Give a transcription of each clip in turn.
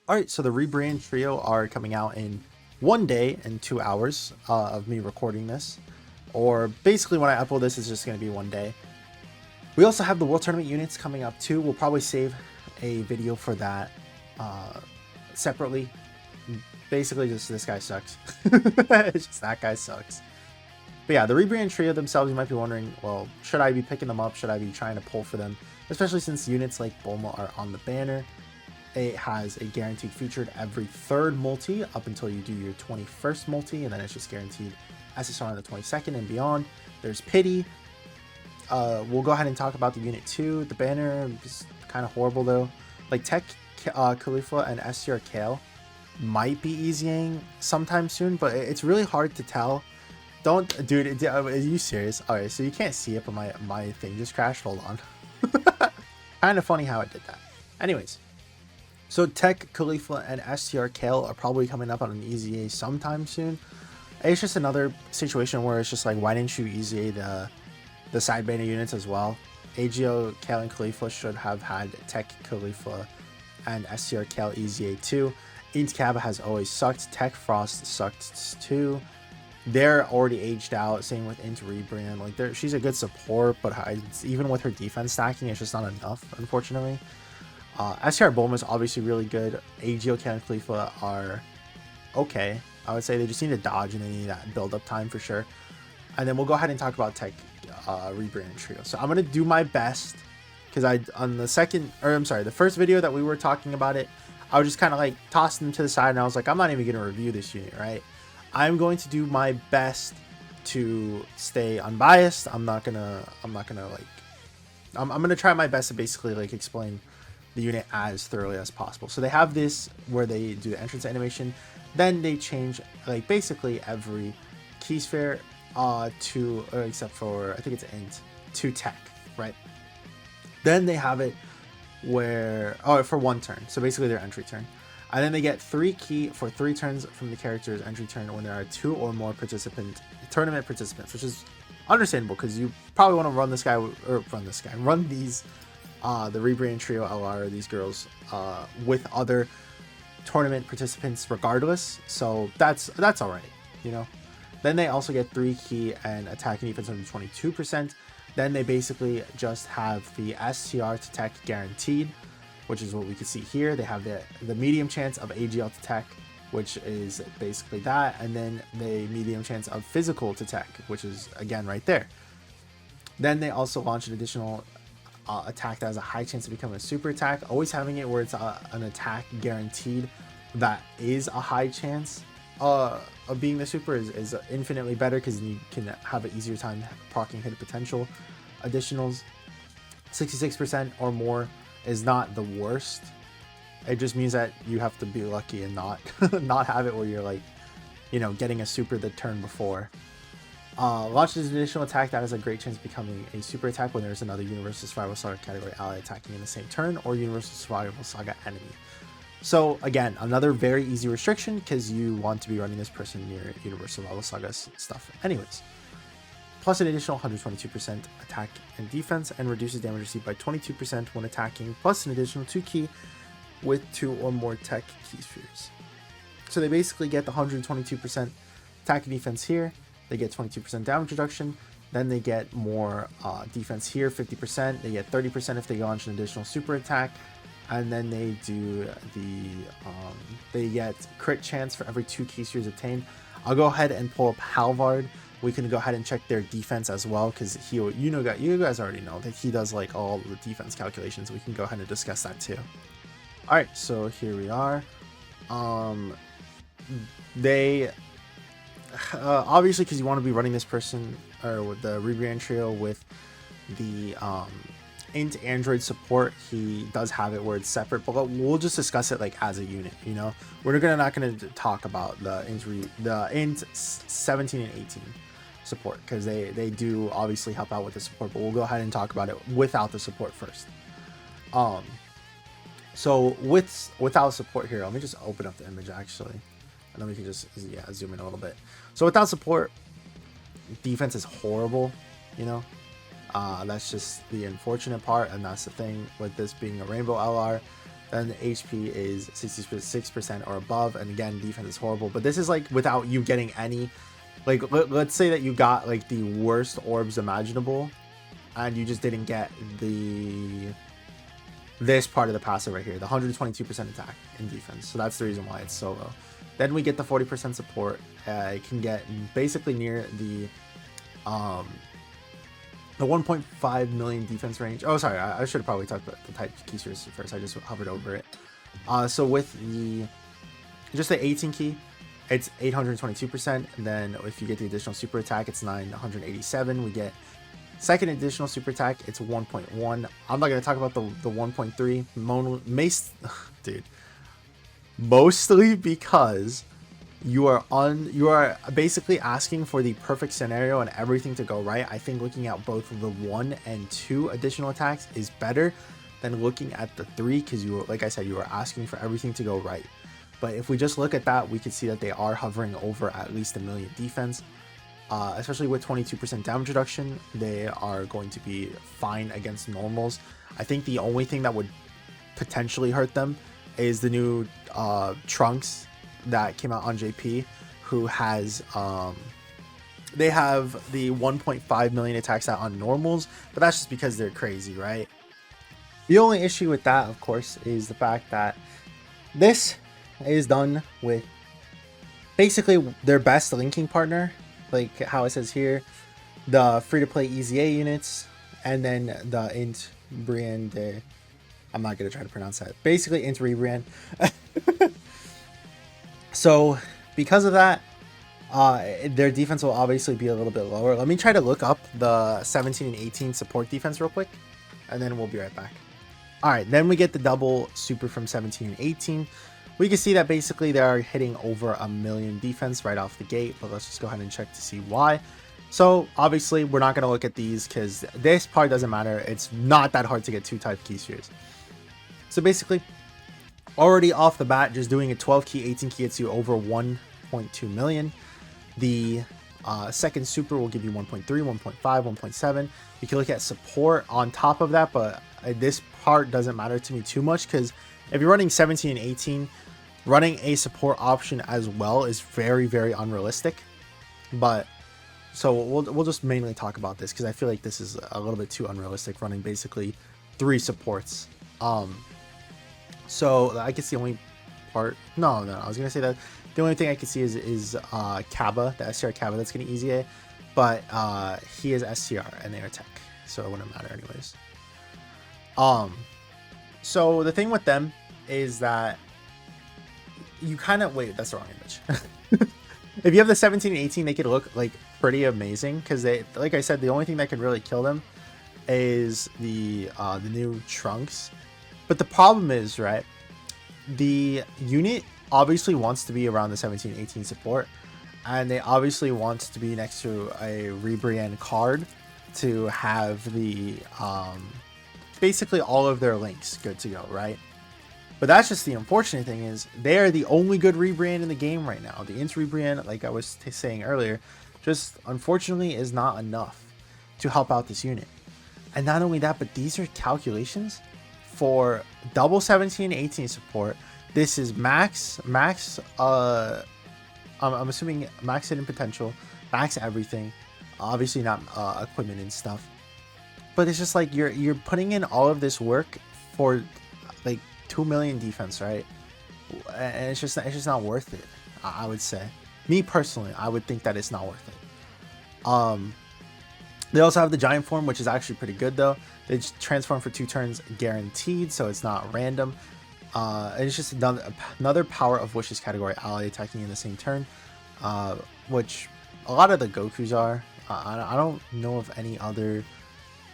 All right, so the Ribrianne trio are coming out in 1 day and 2 hours of me recording this, or basically when I upload this, it's just going to be 1 day. We also have the World Tournament units coming up too. We'll probably save a video for that uh, separately. Basically, just this guy sucks. It's just that guy sucks. But yeah, the Ribrianne trio themselves, you might be wondering, well, should I be picking them up? Should I be trying to pull for them? Especially since units like Bulma are on the banner. It has a guaranteed featured every third multi up until you do your 21st multi, and then it's just guaranteed SSR on the 22nd and beyond. There's Pity. We'll go ahead and talk about the unit 2. The banner is kind of horrible though. Like Tech Khalifa and STR Kale might be easying sometime soon, but it's really hard to tell. Don't, dude, are you serious? Alright, so you can't see it, but my thing just crashed. Hold on. Kind of funny how it did that. Anyways, so Tech Khalifa and STR Kale are probably coming up on an EZA sometime soon. It's just another situation where it's just like, why didn't you EZA the side banner units as well? AGO, Kale, and Khalifa should have had Tech Khalifa and STR Kale EZA too. Int Kaba has always sucked. Tech Frost sucked too. They're already aged out. Same with Int Ribrianne. Like, she's a good support, but even with her defense stacking, it's just not enough, unfortunately. STR Bulma is obviously really good. AGO, Kale, and Khalifa are okay. I would say they just need to dodge and they need that build up time for sure. And then we'll go ahead and talk about Tech Ribrianne trio. So I'm gonna do my best because the first video that we were talking about it, I was just kind of like tossing them to the side and I was like, I'm not even gonna review this unit, right? I'm going to do my best to stay unbiased. I'm gonna try my best to basically like explain the unit as thoroughly as possible. So they have this where they do the entrance animation, then they change like basically every key sphere to except for I think it's int to tech, right? Then they have it where for one turn, so basically their entry turn, and then they get 3 key for 3 turns from the character's entry turn when there are 2 or more tournament participants, which is understandable because you probably want to run these the Ribrianne trio LR, these girls with other tournament participants regardless, so that's all right, you know. Then they also get 3 key and attack and defense under 22%. Then they basically just have the STR to tech guaranteed, which is what we can see here. They have the medium chance of AGL to tech, which is basically that, and then the medium chance of physical to tech, which is again right there. Then they also launch an additional attack that has a high chance of becoming a super attack, always having it where it's an attack guaranteed that is a high chance of being the super is infinitely better because you can have an easier time proccing hit potential. Additionals, 66% or more is not the worst. It just means that you have to be lucky and not not have it where you're like, you know, getting a super the turn before. Launches an additional attack that has a great chance of becoming a super attack when there's another Universal Survival Saga category ally attacking in the same turn or Universal Survival Saga enemy. So again, another very easy restriction because you want to be running this person near Universal Survival Saga stuff anyways. Plus an additional 122% attack and defense and reduces damage received by 22% when attacking, plus an additional 2 key with 2 or more tech key spheres. So they basically get the 122% attack and defense here. They get 22% damage reduction. Then they get more defense here, 50%. They get 30% if they launch an additional super attack. And then they do they get crit chance for every 2 key spheres obtained. I'll go ahead and pull up Halvard. We can go ahead and check their defense as well because you guys already know that he does like all the defense calculations. We can go ahead and discuss that too. All right, so here we are. They obviously, because you want to be running this person or with the Ribrianne trio with the int Android support, he does have it where it's separate, but we'll just discuss it like as a unit, you know. We're not gonna talk about the int 17 and 18 support because they do obviously help out with the support, but we'll go ahead and talk about it without the support first. So without support here, let me just open up the image actually, and then we can just zoom in a little bit. So without support, defense is horrible, you know. That's just the unfortunate part, and that's the thing with this being a rainbow LR. then HP is 66% or above, and again, defense is horrible. But this is like without you getting any, like let's say that you got like the worst orbs imaginable, and you just didn't get this part of the passive right here, the 122% attack and defense. So that's the reason why it's so low. Then we get the 40% support. It can get basically near the 1.5 million defense range. Oh, sorry, I should have probably talked about the type key spheres first. I just hovered over it. So with just the 18 key, it's 822%. And then if you get the additional super attack, it's 987. We get second additional super attack, it's 1.1. I'm not gonna talk about the 1.3. Dude, mostly because you are basically asking for the perfect scenario and everything to go right. I think looking at both the 1 and 2 additional attacks is better than looking at the 3, because you were, like I said, you are asking for everything to go right. But if we just look at that, we can see that they are hovering over at least 1 million defense. Especially with 22% damage reduction, they are going to be fine against normals. I think the only thing that would potentially hurt them is the new Trunks that came out on JP, who has they have the 1.5 million attacks out on normals, but that's just because they're crazy, right? The only issue with that, of course, is the fact that this is done with basically their best linking partner, like how it says here, the free-to-play EZA units, and then the Ribrianne. I'm not gonna try to pronounce that. Basically, Ribrianne. So, because of that, their defense will obviously be a little bit lower. Let me try to look up the 17 and 18 support defense real quick, and then we'll be right back. All right, then we get the double super from 17 and 18. We can see that basically they are hitting over 1 million defense right off the gate, but let's just go ahead and check to see why. So obviously we're not going to look at these because this part doesn't matter. It's not that hard to get 2 type key spheres. So basically, already off the bat, just doing a 12 key, 18 key gets you over 1.2 million. The second super will give you 1.3, 1.5, 1.7. You can look at support on top of that, but this part doesn't matter to me too much because if you're running 17 and 18, running a support option as well is very, very unrealistic. But so we'll just mainly talk about this because I feel like this is a little bit too unrealistic, running basically 3 supports. So I guess the only part, no, I was gonna say that the only thing I can see is Kaba, the STR Kaba that's gonna EZA, but he is STR and they are tech, so it wouldn't matter anyways. So the thing with them is that you kind of wait. That's the wrong image. If you have the 17 and 18, they could look like pretty amazing because they, like I said, the only thing that could really kill them is the new Trunks. But the problem is, right, the unit obviously wants to be around the 17 18 support, and they obviously want to be next to a Ribrianne card to have the basically all of their links good to go, right? But that's just the unfortunate thing is they are the only good Ribrianne in the game right now. The int Ribrianne, like I was saying earlier, just unfortunately is not enough to help out this unit. And not only that, but these are calculations for double 17 18 support. This is max I'm assuming max hidden potential, max everything, obviously not equipment and stuff, but it's just like you're putting in all of this work for like 2 million defense, right? And it's just not worth it. I would say, me personally, I would think that it's not worth it. They also have the giant form, which is actually pretty good though. They transform for 2 turns guaranteed, so it's not random. And it's just another power of wishes category ally attacking in the same turn, which a lot of the Gokus are. I don't know of any other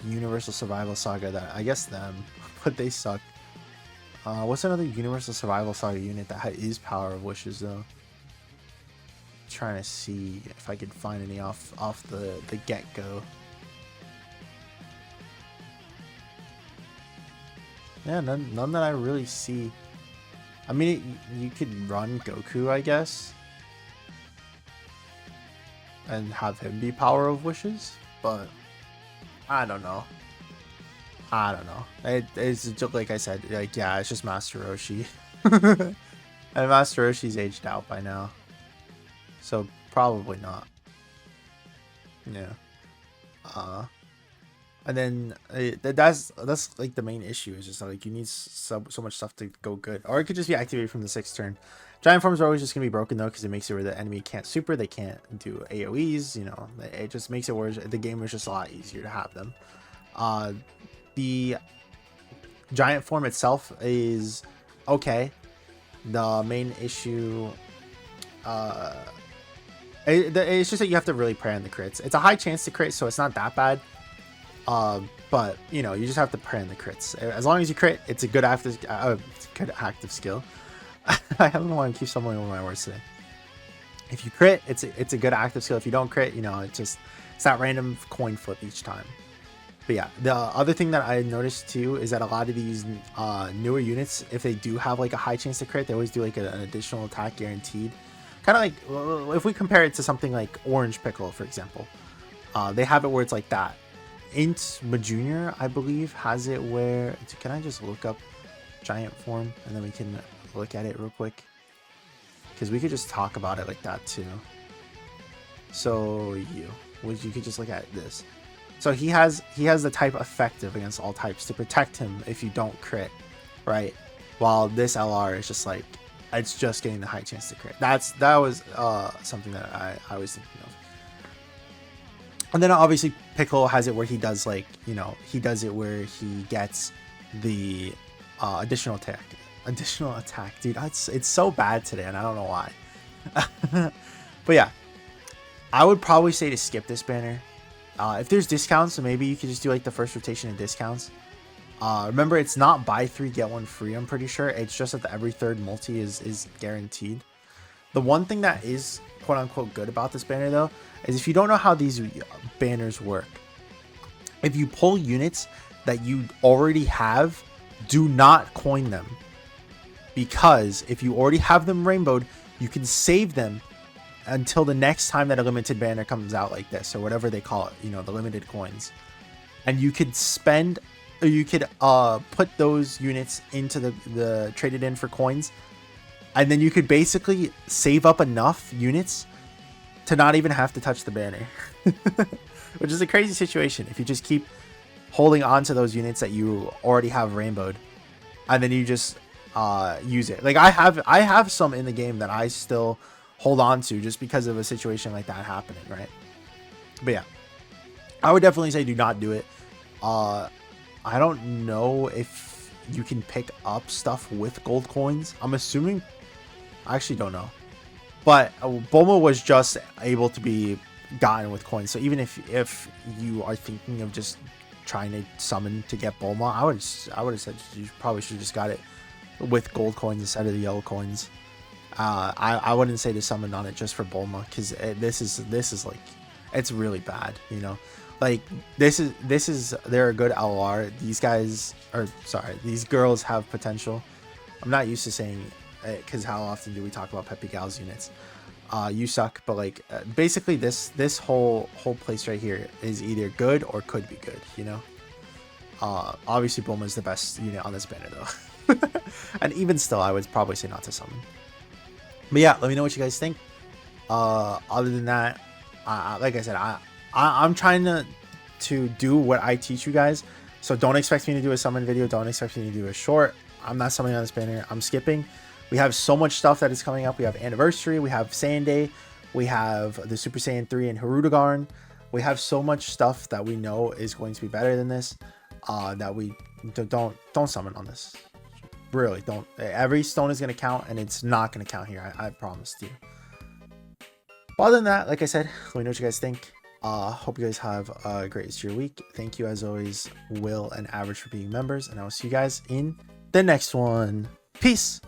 Universal Survival Saga that, I guess them, but they suck. What's another Universal Survival Saga unit that is power of wishes though? Trying to see if I could find any off the get-go. Yeah, none that I really see. I mean, you could run Goku, I guess, and have him be power of wishes, but I don't know. I don't know. It's just, like I said, like, yeah, it's just Master Roshi. And Master Roshi's aged out by now. So probably not. Yeah. And then that's like the main issue, is just like you need so much stuff to go good, or it could just be activated from the 6th turn. Giant forms are always just gonna be broken though, because it makes it where the enemy can't super, they can't do AOE's. You know, it just makes it where the game is just a lot easier to have them. The giant form itself is okay. The main issue, it's just that you have to really pray on the crits. It's a high chance to crit, so it's not that bad. But you know, you just have to pray on the crits. As long as you crit, it's a good active skill. I don't know why I keep stumbling over my words today. If you crit, it's a good active skill. If you don't crit, you know, it's that random coin flip each time. But yeah, the other thing that I noticed too is that a lot of these newer units, if they do have like a high chance to crit, they always do like an additional attack guaranteed. Kind of like if we compare it to something like Orange Piccolo, for example, they have it where it's like that. Int Junior, I believe, has it where, can I just look up giant form and then we can look at it real quick, because we could just talk about it like that too. So you could just look at this. So he has the type effective against all types to protect him if you don't crit, right? While this LR is just like, it's just getting the high chance to crit. That was something that I was thinking of. And then obviously Piccolo has it where he does, like, you know, he does it where he gets the additional attack. Dude, it's so bad today, and I don't know why. But yeah, I would probably say to skip this banner. If there's discounts, so maybe you could just do like the first rotation of discounts. Remember, it's not buy 3 get 1 free, I'm pretty sure. It's just that the every third multi is guaranteed. The one thing that is quote unquote good about this banner though is if you don't know how these banners work, if you pull units that you already have, do not coin them, because if you already have them rainbowed, you can save them until the next time that a limited banner comes out like this, or whatever they call it, you know, the limited coins. And you could spend, or you could put those units into the traded in for coins, and then you could basically save up enough units to not even have to touch the banner. Which is a crazy situation if you just keep holding on to those units that you already have rainbowed, and then you just use it. Like I have some in the game that I still hold on to just because of a situation like that happening, right? But yeah, I would definitely say do not do it. I don't know if you can pick up stuff with gold coins. I'm assuming, I actually don't know, but Bulma was just able to be gotten with coins. So even if you are thinking of just trying to summon to get Bulma, I would have said you probably should have just got it with gold coins instead of the yellow coins. I wouldn't say to summon on it just for Bulma, because this is like, it's really bad, you know. Like this is they're a good LR. These guys, or sorry, these girls have potential. I'm not used to saying it because how often do we talk about Peppy Gal's units? You suck, but like basically this whole place right here is either good or could be good, you know. Obviously Bulma is the best unit on this banner though. And even still, I would probably say not to summon. But yeah, let me know what you guys think. Other than that, like I said, I'm trying to do what I teach you guys. So don't expect me to do a summon video. Don't expect me to do a short. I'm not summoning on this banner. I'm skipping. We have so much stuff that is coming up. We have Anniversary. We have Saiyan Day. We have the Super Saiyan 3 and Hirudegarn. We have so much stuff that we know is going to be better than this. That we don't summon on this. Really don't. Every stone is going to count, and it's not going to count here. I promise you. But other than that, like I said, let me know what you guys think. Hope you guys have a great rest of your week. Thank you as always, Will and Average, for being members, and I will see you guys in the next one. Peace.